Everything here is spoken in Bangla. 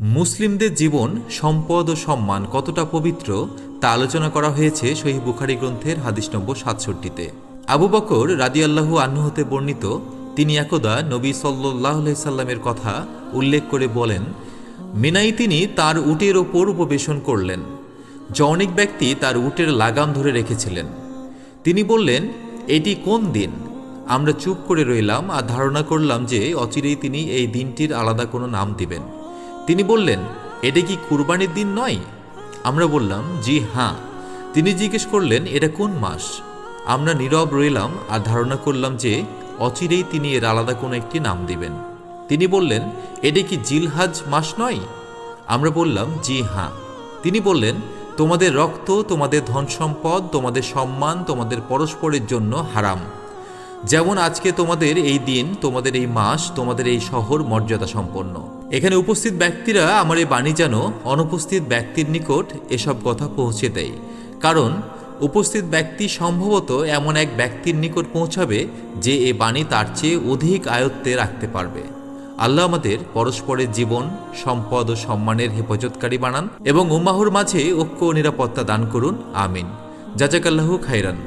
মুসলিমদের জীবন, সম্পদ ও সম্মান কতটা পবিত্র তা আলোচনা করা হয়েছে সহিহ বুখারী গ্রন্থের হাদিস নম্বর ৬৭-তে। আবু বকর রাদিয়াল্লাহু আনহু হতে বর্ণিত, তিনি একদা নবী সাল্লাল্লাহু আলাইহি সাল্লামের কথা উল্লেখ করে বলেন, মিনায় তিনি তার উটের ওপর উপবেশন করলেন। অনেক ব্যক্তি তার উটের লাগাম ধরে রেখেছিলেন। তিনি বললেন, এটি কোন দিন? আমরা চুপ করে রইলাম আর ধারণা করলাম যে অচিরেই তিনি এই দিনটির আলাদা কোনো নাম দিবেন। তিনি বললেন, এটা কি কুরবানির দিন নয়? আমরা বললাম, জি হ্যাঁ। তিনি জিজ্ঞেস করলেন, এটা কোন মাস? আমরা নীরব রইলাম আর ধারণা করলাম যে অচিরেই তিনি এর আলাদা কোনো একটি নাম দিবেন। তিনি বললেন, এটা কি জিলহাজ মাস নয়? আমরা বললাম, জি হ্যাঁ। তিনি বললেন, তোমাদের রক্ত, তোমাদের ধন সম্পদ, তোমাদের সম্মান তোমাদের পরস্পরের জন্য হারাম। যেমন আজকে তোমাদের এই দিন, তোমাদের এই মাস, তোমাদের এই শহর মর্যাদা সম্পন্ন। এখানে উপস্থিত ব্যক্তিরা আমার এই বাণী যেন অনুপস্থিত ব্যক্তির নিকট এসব কথা পৌঁছে দেয়, কারণ উপস্থিত ব্যক্তি সম্ভবত এমন এক ব্যক্তির নিকট পৌঁছাবে যে এ বাণী তার চেয়ে অধিক আয়ত্তে রাখতে পারবে। আল্লাহ আমাদের পরস্পরের জীবন, সম্পদ ও সম্মানের হেফাজতকারী বানান এবং উম্মাহর মাঝে ঐক্য ও নিরাপত্তা দান করুন। আমিন। জাযাকাল্লাহু খাইরান।